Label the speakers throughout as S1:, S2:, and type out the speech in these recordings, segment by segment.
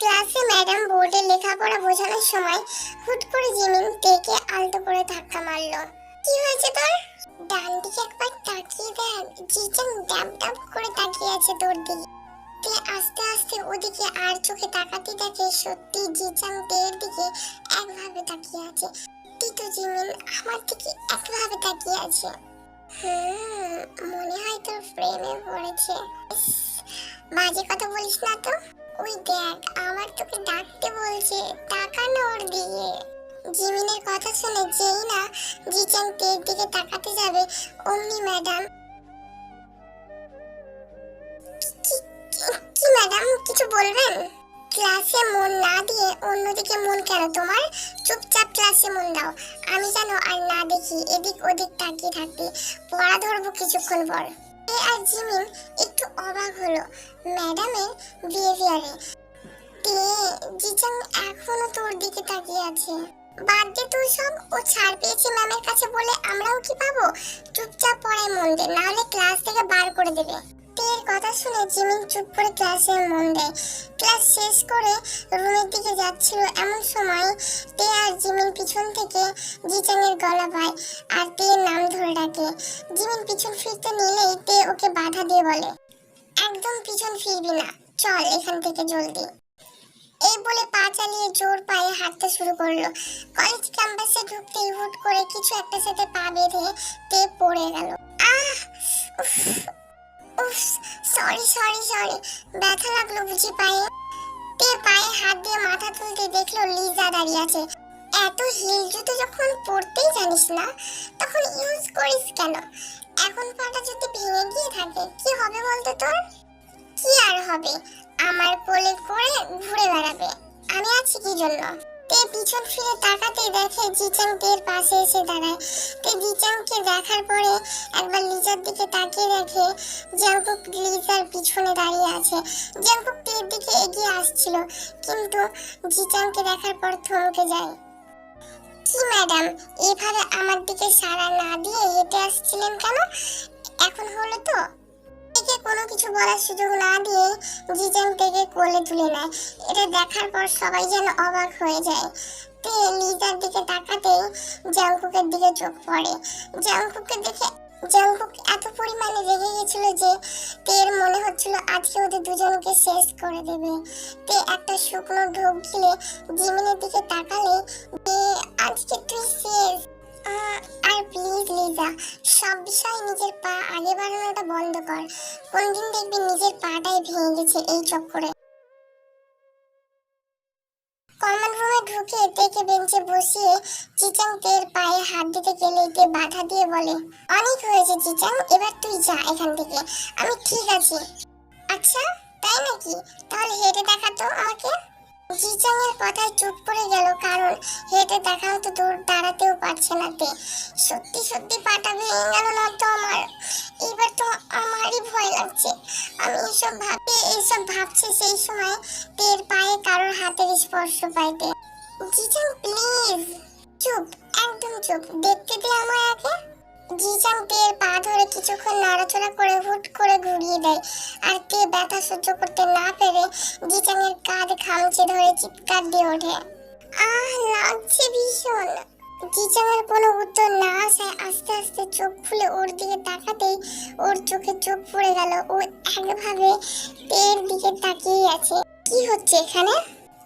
S1: ক্লাসে ম্যাডাম বোর্ডে লেখাপড়া বোঝানোর সময় হুট করে জিমিন তেকে আলতো করে ধাক্কা মারলো। কি হয়েছে তোর? ডান দিকে একবার তাকিয়ে দেখ, জিজান ডাব ডাব করে তাকিয়ে আছে তোর দিকে। তে আস্তে আস্তে ওদিকে আর চোখে তাকাতে দেখে সত্যি জিজান তের দিকে একভাবে তাকিয়ে আছে। তো জিমিন আমার দিকে একভাবে তাকিয়ে আছে। মনে হয় তোর প্রেমে পড়েছে। বাজে কথা বলিস না তো। ওই দেখ আমার তোকে ডাকতে বলছে, তাকানো ওর দিকে। জিমিনের কথা শুনে যেই না জিচাং তের দিকে তাকাতে যাবে অমনি ম্যাডাম, কি ম্যাডাম কিছু বলবেন? ক্লাসে মন না দিয়ে অন্যদিকে মন কেন তোমার? চুপচাপ ক্লাসে মন দাও। আমি যেন আর না দেখি এদিক ওদিক তাকিয়ে থাকতে। পড়া ধরবো কিছুক্ষণ পর। আর জিমিন একটু অবাক হলো ম্যাডামের বিহেভিয়ারে। জিচাং এখনো তোর দিকে তাকিয়ে আছে। বাদ দে তুই সব, ও ছাড় পেয়েছে ম্যামের কাছে বলে আমরাও কি পাবো? চুপচাপ পড়ায় মন দে, নাহলে ক্লাস থেকে বার করে দেবে। তের কথা শুনে জিমিন চুপ করে ক্লাসে মন দেয়। ক্লাস শেষ করে রুমের দিকে যাচ্ছিল এমন সময় তে আর জিমিন পিছন থেকে জিচাং এর গলা পায় আর তের নাম ধরে ডাকে। জিমিন পিছন ফিরতে নিলেই তে ওকে বাধা দিয়ে বলে, একদম পিছন ফিরবি না, চল এখান থেকে জলদি। এই বলে পা চালিয়ে জোর পায়ে হাঁটতে শুরু করলো। কলেজ ক্যাম্পাসে ঢুকতেই হুট করে কিছু একটা সাথে পা বেঁধে তে পড়ে গেল। আহ উফ উফ, সরি সরি সরি, ব্যথা লাগলো বুঝি পায়ে? তে পায়ে হাত দিয়ে মাথা তুলতে দেখলো লিজা দাঁড়িয়ে আছে। এত হিল জুতো যখন পরতেই জানিস না তখন ইউজ করিস কেন? এখন পাটা যদি ভেঙে গিয়ে থাকে কি হবে বলতো তোর? কি আর হবে, আমার কোলে করে ঘুরে বেড়াবে। আমি আছি কি জন্য? তে পিছন ফিরে তাকাতেই দেখে জিচাং তের পাশে এসে দাঁড়ায়। তে জিচাংকে দেখার পরে একবার লিজার দিকে তাকিয়ে দেখে জাংকুক লিজার পিছনে দাঁড়িয়ে আছে। জাংকুক তের দিকে এগিয়ে আসছিল কিন্তু জিচাংকে দেখার পর থমকে যায়। কি ম্যাডাম, এভাবে আমার দিকে সাড়া না দিয়ে হেঁটে আসছিলেন কেন? এখন হলো তো? তেকে কোনো কিছু বলার সুযোগ না দিয়ে জিজাং তেকে কোলে তুলে নেয়। এটা দেখার পর সবাই যেন অবাক হয়ে যায়। তে লিজার দিকে তাকাতেই জাংকুকের দিকে চোখ পড়ে। জাংকুককে দেখে জাংকুক এত পরিমাণে রেগে গেছিল যে তের মনে হচ্ছিল আজকে ওদের দুজনকে শেষ করে দেবে। তে একটা শুকনো ঢোক গিলে জিমিনের দিকে তাকালে, আজকে তুই শেষ। আর প্লিজ লিজা, সব বিষয়ে নিজের পা আগে বাড়ানোটা বন্ধ কর। কোনদিন দেখবি নিজের পাটাই ভেঙে গেছে এই চক্করে। কমন রুমে ঢুকে তেকে বেঞ্চে বসিয়ে জিচাং তের পায়ে হাত দিতে গেলে তে বাধা দিয়ে বলে, অনেক হয়েছে জিচাং, এবার তুই যা এখান থেকে, আমি ঠিক আছি। আচ্ছা তাই নাকি? তাহলে হেঁটে দেখাতো আমাকে। জিচাং এর কথায় চুপ করে গেল, কারণ হেঁটে দেখাও তো দূর দাঁড়াতেও পারছে না তে। সত্যি সত্যি পাটা ভেঙে গেল না তো আমার? এবার তো আমারই ভয় লাগছে। আমি এইসব ভাবছে সেই সময় তের পায়ে কারোর হাতের স্পর্শ পাইতে। জিচাং প্লিজ চুপ, একদম চুপ, দেখতে দে আমায় আগে। জিচাং তের পা ধরে কিছুক্ষণ নাড়াচাড়া করে হুট করে ঘুরিয়ে দেয়। আর তে ব্যথা সহ্য করতে না পেরে জিচাং এর কাঁধ খামচে ধরে চিৎকার দিয়ে ওঠে, আহ লাগছে ভীষণ। জিচাং এর কোনো উত্তর না আসায় আস্তে আস্তে চোখ খুলে ওর দিকে তাকাতেই ওর চোখে চোখ পড়ে গেল। ও একভাবে তের দিকে তাকিয়ে আছে। কি হচ্ছে এখানে?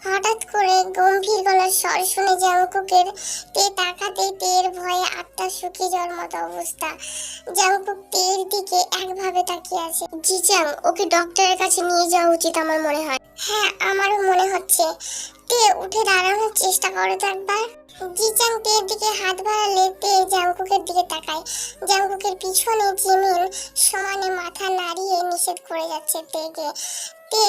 S1: হঠাৎ করে গম্ভীর গলার স্বর শুনে জাংকুকের তে তাকাতেই তের ভয়ে আত্মা শুকিয়ে যাওয়ার মতো অবস্থা। জাংকুক তের দিকে একভাবে তাকিয়ে আছে। জিচাং, ওকে ডক্টরের কাছে নিয়ে যাওয়া উচিত আমার মনে হয়। হ্যাঁ আমারও মনে হচ্ছে। তে উঠে দাঁড়ানোর চেষ্টা করো তো একবার। জিচাং তের দিকে হাত বাড়ালে তে জাংকুকের দিকে তাকায়। জাংকুকের পিছনে জিমিন সমানে মাথা নাড়িয়ে নিষেধ করে যাচ্ছে তেকে। তে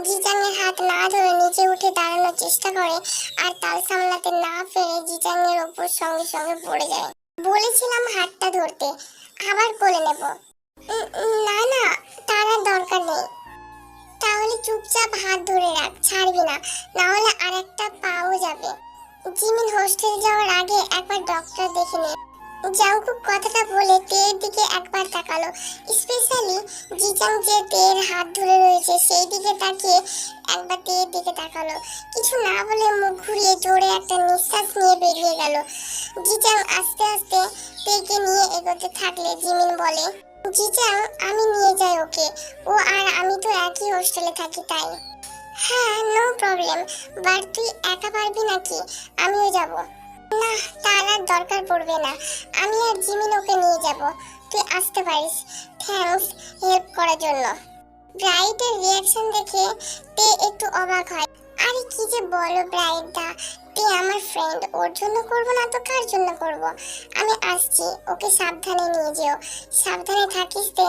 S1: জিচাং এর হাত না ধরে নিচে উঠে দাঁড়ানোর চেষ্টা করে আর তাল সামলাতে না পেরে জিচাং এর উপর সঙ্গে সঙ্গে পড়ে যায়। বলেছিলাম হাতটা ধরতে, আবার কোলে নেব। না না, তার আর দরকার নেই। তাহলে চুপচাপ হাত ধরে রাখ, ছাড়বি না, না হলে আরেকটা পাও যাবে। জিমিন হোস্টেল যাওয়ার আগে একবার ডক্টর দেখে নে। জাংকুক কথাটা বলে তের দিকে একবার তাকালো, স্পেশালি জিজাং যে তের হাত ধরে রয়েছে সেই দিকে তাকিয়ে একবার তের দিকে তাকালো। কিছু না বলে মুখ ঘুরিয়ে জোরে একটা নিঃশ্বাস নিয়ে বেরিয়ে গেল। জিজাং আস্তে আস্তে তেকে নিয়ে এগোতে থাকলে জিমিন বলে, জিজাং আমি নিয়ে যাই ওকে, ও আর আমি তো একই হোস্টেলে থাকি তাই। হ্যাঁ নো প্রবলেম, বাট তুই একা পারবি নাকি? আমিও যাব। না, তার আর দরকার পড়বে না, আমি আর জিমিন ওকে নিয়ে যাব, তুই আসতে পারিস। থ্যাঙ্কস হেল্প করার জন্য। ব্রাইটের রিয়াকশন দেখে তে একটু অবাক হয়। আরে কি যে বলো ব্রাইট দা, তে আমার ফ্রেন্ড, ওর জন্য করব না তো কার জন্য করব? আমি আসছি, ওকে সাবধানে নিয়ে যেও। সাবধানে থাকিস তে।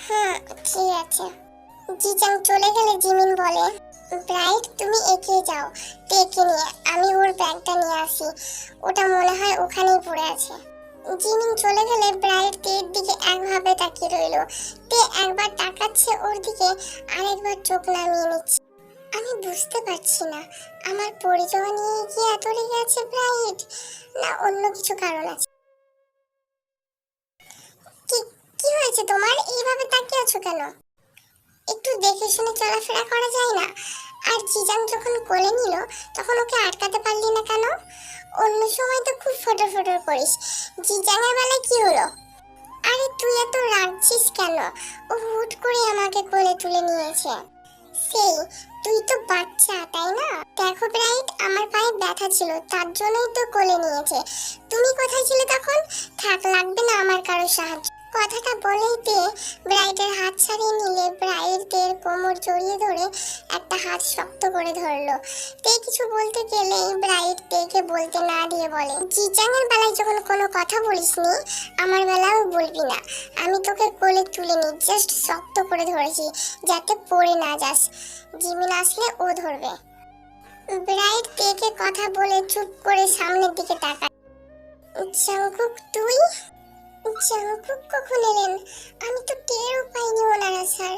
S1: হুম ঠিক আছে। জিজাং চলে গেলে জিমিন বলে, ব্রাইট তুমি এগিয়ে যাও টেকে নিয়ে, আমি ওর ব্যাগটা নিয়ে আসি, ওটা মনে হয় ওখানেই পড়ে আছে। জিমিন চলে গেলে ব্রাইট তের দিকে একভাবে তাকিয়ে রইল। তে একবার তাকাচ্ছে ওর দিকে, আরেকবার চোখ নামিয়ে নিচ্ছে। আমি বুঝতে পারছি না, আমার পরিচয় নিয়ে কি এত রেগে আছে ব্রাইট, না অন্য কিছু কারণ আছে? কি কি হয়েছে তোমার, এইভাবে তাকিয়ে আছো কেন? একটু দেখে শুনে চলাফেরা করা যায় না? আর জিজাং যখন কোলে নিল তখন ওকে আটকাতে পারলি না কেন? অন্য সময় তো খুব ফটো ফটো করিস, জিজাং এর বেলায় কি হলো? আরে তুই এত রাগছিস কেন? ও হুট করে আমাকে কোলে তুলে নিয়েছে। সেই, তুই তো বাচ্চা তাই না? দেখো ব্রাইট, আমার পায়ে ব্যথা ছিল, তার জন্যই তো কোলে নিয়েছে। তুমি কোথায় ছিলে তখন? থাক, লাগবে না আমার কারো সাহায্য। কথাটা বলেই তে ব্রাইটের হাত ছাড়িয়ে নিলে ব্রাইটের কোমর জড়িয়ে ধরে একটা হাত শক্ত করে ধরলো। তে কিছু বলতে গেলেই ব্রাইট তেকে বলতে না দিয়ে বলে, জিজাং এর বেলায় যখন কোনো কথা বলিসনি, আমার বেলাও বলবি না। আমি তোকে কোলে তুলে নি, জাস্ট শক্ত করে ধরেছি যাতে পড়ে না যাস। জিমিন আসলে ও ধরবে। ব্রাইট তেকে কথা বলে চুপ করে সামনের দিকে তাকায়। জাংকুক তুই? জাংকুক কখন এলেন? আমি তো টেরও পাইনি ওনারা স্যার।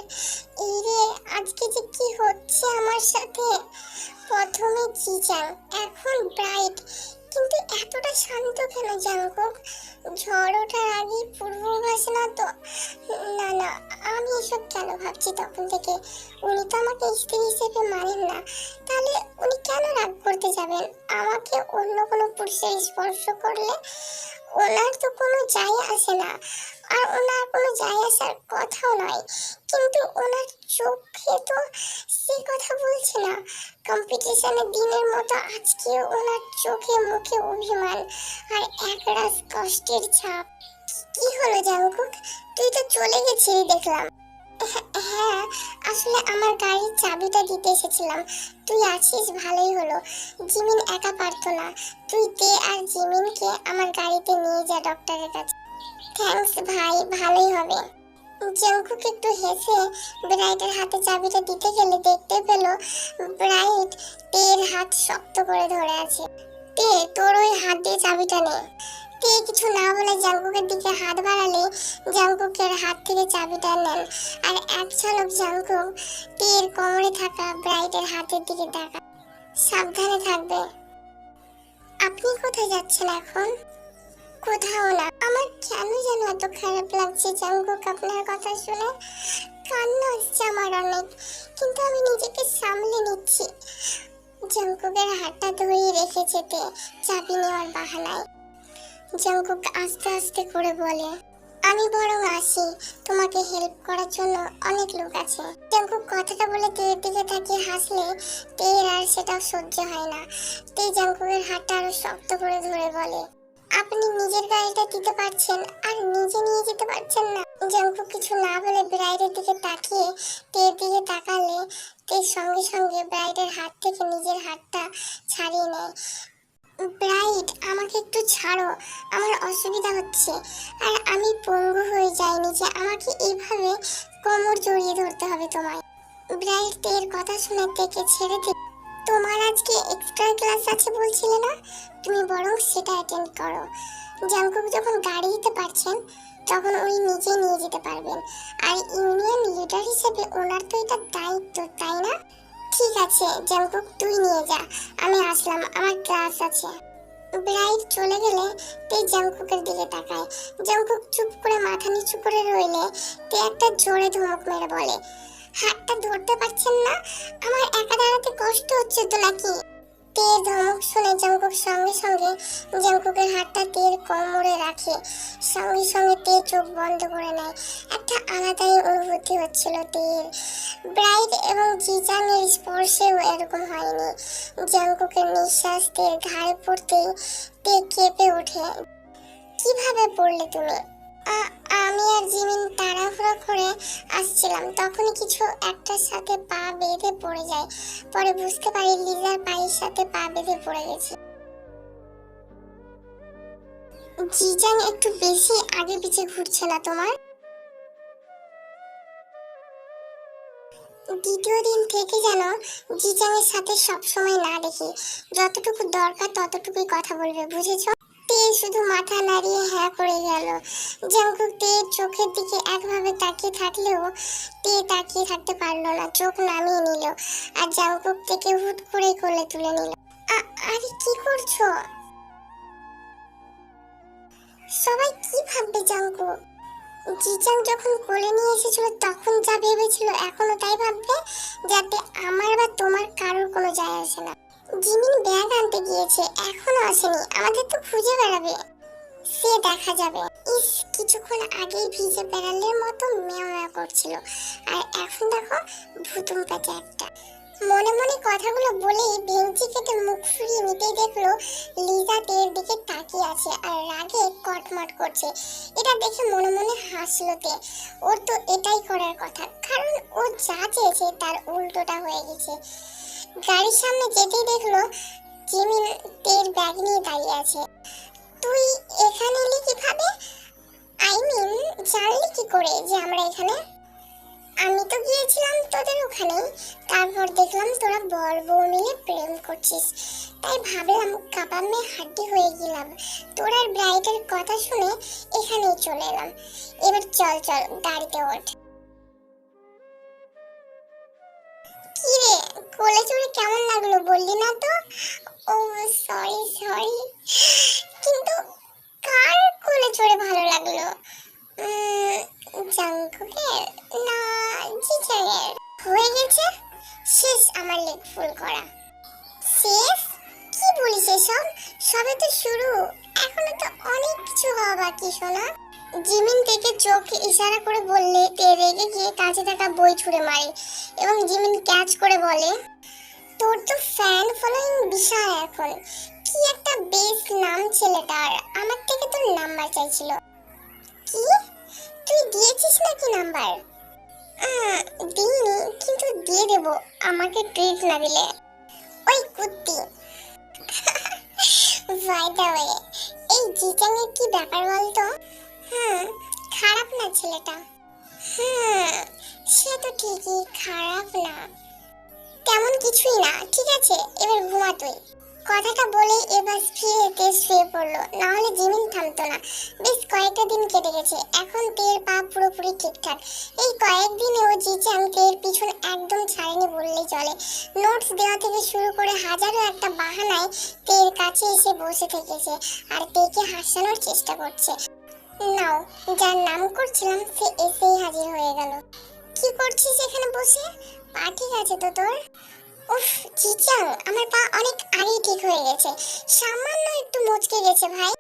S1: এই রে, আজকে যে কি হচ্ছে আমার সাথে। প্রথমে জিজাং, এখন ব্রাইট, কিন্তু এতটা শান্ত কেন জাংকুক? ঝড় ওঠার আগেই পূর্বাভাস না তো? না না, আমি এসব কেন ভাবছি তখন থেকে? উনি তো আমাকে স্ত্রী হিসেবে মানেন না, তাহলে উনি কেন রাগ করতে যাবেন? আমাকে অন্য কোনো পুরুষের স্পর্শ করলে ওনার তো কোনো যায় আসে না, আর ওনার কোনো যায় আসার কথাও নয়, কিন্তু ওনার চোখে তো সে কথা বলছে না। কম্পিটিশনের দিনের মতো আজকেও ওনার চোখে মুখে অভিমান আর একরাশ কষ্টের ছাপ। কি হলো জাংকুক, তুই তো চলে গেছিলি দেখলাম। হ্যাঁ, আসলে আমার গাড়ির চাবিটা দিতে এসেছিলাম, তুই আছিস ভালোই হলো। জিমিন একা পারতো না, তুই তে আর জিমিনকে আমার গাড়িতে নিয়ে যা ডক্টরের কাছে। থ্যাঙ্কস ভাই, ভালোই হবে। জাংকুক একটু হেসে ব্রাইটের হাতে চাবিটা দিতে গেলে দেখতে পেল ব্রাইট তের হাত শক্ত করে ধরে আছে। তে, তোর ওই হাত দিয়ে চাবিটা নে। তে কিছু না বলে জাংকুকের দিকে হাত বাড়ালে জাংকুকের হাত থেকে চাবিটা নেন, আর এক ঝলক জাংকুক তের কোমরে থাকা ব্রাইটের হাতের দিকে তাকায়। সাবধানে থাকবে। আপনি কোথায় যাচ্ছেন এখন? কোথাও না। আমার কেন যেন এত খারাপ লাগছে জাংকুক আপনার কথা শুনে। কান্না আসছে আমার অনেক, কিন্তু আমি নিজেকে সামলে নিচ্ছি। জাংকুকের হাতটা ধরিয়ে রেখেছে তে চাবি নেওয়ার বাহানায়। জাংকুক আস্তে আস্তে করে বলে, আমি বরং আসি, তোমাকে হেল্প করার জন্য অনেক লোক আছে। জাংকুক কথাটা বলে তের দিকে তাকিয়ে হাসলে তের আর সেটা সহ্য হয় না। তে জাংকুকের হাতটা আরো শক্ত করে ধরে বলে, আপনি নিজের গাড়িটা দিতে পারছেন আর নিজে নিয়ে যেতে পারছেন না? জাংকুক কিছু না বলে ব্রাইডের দিকে তাকিয়ে তের দিকে তাকালে তের সঙ্গে সঙ্গে ব্রাইডের হাত থেকে নিজের হাতটা ছাড়িয়ে নেয়। ব্রাইট, আমাকে একটু ছাড়ো, আমার অসুবিধা হচ্ছে, আর আমি পঙ্গু হয়ে যাইনি যে আমাকে এইভাবে কোমর জড়িয়ে ধরতে হবে তোমায়। ব্রাইট তের কথা শুনে তেকে ছেড়ে দিল। তোমার আজকে এক্সট্রা ক্লাস আছে বলছিলে না, তুমি বরং সেটা অ্যাটেন্ড করো। জাংকুক যখন গাড়ি দিতে পারছেন তখন উনি নিজে নিয়ে যেতে পারবেন, আর ইউনিয়ন লিডার হিসেবে ওনার তো এটা দায়িত্ব, তাই না? ঠিক আছে জাংকুক, তুই নিয়ে যা, আমি আসলাম, আমার ক্লাস আছে। ব্রাইট চলে গেলে তে জাংকুকের দিকে তাকায়। জাংকুক চুপ করে মাথা নিচু করে রইলে তে একটা জোরে ধমক মেরে বলে, হাতটা ধরতে পারছেন না? আমার একা দাঁড়াতে কষ্ট হচ্ছে তো নাকি? তের ধমক শুনে জাংকুক সঙ্গে সঙ্গে জাংকুকের হাতটা তের কোমরে রাখে। সঙ্গে সঙ্গে তে চোখ বন্ধ করে নেয়। একটা আলাদাই অনুভূতি হচ্ছিল তের। ব্রাইট এবং জিজাং এর স্পর্শেও এরকম হয়নি। জাংকুকের নিঃশ্বাস তের ঘাড়ে পড়তেই তে কেঁপে ওঠে। কিভাবে পড়লে তুমি? আমি আর জিমিন তাড়াহুড়ো করে আসছিলাম, তখনই কিছু একটার সাথে পা বেঁধে পড়ে যায়। পরে বুঝতে পারি লিজার পায়ের সাথে পা বেঁধে পড়ে গেছে। জিজাং একটু বেশি আগে পিছে ঘুরছে না তোমার? দ্বিতীয় দিন থেকে যেন জিজাং এর সাথে সবসময় না দেখি, যতটুকু দরকার ততটুকুই কথা বলবে, বুঝেছো? তে শুধু মাথা নাড়িয়ে হ্যাঁ করে গেল। জাংকুক তের চোখের দিকে একভাবে তাকিয়ে থাকলেও তে তাকিয়ে থাকতে পারলো না, চোখ নামিয়ে নিল আর জাংকুক থেকে হুট করে কোলে তুলে নিল। আরে কি করছো? সবাই কি ভাববে জাংকুক? জিজাং যখন কোলে নিয়ে এসেছিল তখন যা ভেবেছিল এখনো তাই ভাববে, যাতে আমার বা তোমার কারোর কোনো যায় আসে না। জিমিন ব্যাগ আনতে গিয়েছে, এখনো আসেনি, আমাদের তো খুঁজে বেড়াবে, সে দেখা যাবে। ইস, কিছুক্ষণ আগেই ভিজে বেড়ালের মতো মেও মেও করছিল, আর এখন দেখো ভুতুম পেঁচে একটা। মনে মনে কথাগুলো বলেই ভেঙচি কেটে মুখ ফুরিয়ে নিতেই দেখলো লিজা তের দিকে তাকিয়ে আছে আর রাগে কটমট করছে। এটা দেখে মনে মনে হাসলো তে। ওর তো এটাই করার কথা, কারণ ও যা চেয়েছে তার উল্টোটা হয়ে গেছে। গাড়ির সামনে যেতেই দেখলো জিমিন তের ব্যাগ নিয়ে দাঁড়িয়ে আছে। তুই এখানে এলি কিভাবে? আই মিন, জানলি কি করে যে আমরা এখানে? আমি তো গিয়েছিলাম তোদের ওখানে, তারপর দেখলাম তোরা বর বউ মিলে প্রেম করছিস, তাই ভাবলাম কাবামে হাড্ডি হয়ে গেলাম। তোর আর ব্রাইটের কথা শুনে এখানেই চলে এলাম। এবার চল চল গাড়িতে ওঠ। কি রে, কোলে চড়ে কেমন লাগলো বললি না তো? ও সরি সরি, কিন্তু কার কোলে চড়ে ভালো লাগলো? জাংকুকের না জিজাংয়ের? হয়ে গেছে, শেষ আমার লেগ ফুল করা। শেষ? কি বলিস এসব? সবে তো শুরু, এখনো তো অনেক কিছু হওয়া বাকি সোনা। জিমিন থেকে চোখ ইশারা করে বললে তে রেগে গিয়ে কাছে থাকা বই ছুঁড়ে মারে এবং জিমিন ক্যাচ করে বলে, তোর তো ফ্যান ফলোইং বিশাল এখন। কি একটা বেস নাম ছেলেটার, আমার থেকে তোর নাম্বার চাইছিল। কি? তুই দিয়েছিস নাকি নাম্বার? দিইনি, কিন্তু দিয়ে দেব আমাকে ট্রিট না দিলে। ওই কুত্তি। বাই দ্য ওয়ে, এই জিজাং এর কি ব্যাপার বলতো? খারাপ না ছেলেটা। সে তো ঠিকই খারাপ না, তেমন কিছুই না। ঠিক আছে, এবার ঘুমা তুই। কথাটা বলে এবার ফিরে শুয়ে পড়লো, না হলে জিমিন থামতো না। বেশ কয়েকটা দিন কেটে গেছে, এখন তের পা পুরোপুরি ঠিকঠাক। এই কয়েকদিনেও জিজাং তের পিছন একদম ছাড়েনি বললেই চলে। নোটস দেওয়া থেকে শুরু করে হাজারো একটা বাহানায় তের কাছে এসে বসে থেকেছে আর তেকে হাসানোর চেষ্টা করছে। নাও, যার নাম করছিলাম সে এসেই হাজির হয়ে গেল। কি করছিস এখানে বসে? পা ঠিক আছে তো তোর? উফ জিজাং, আমার পা অনেক আগেই ঠিক হয়ে গেছে, সামান্য একটু মচকে গেছে ভাই।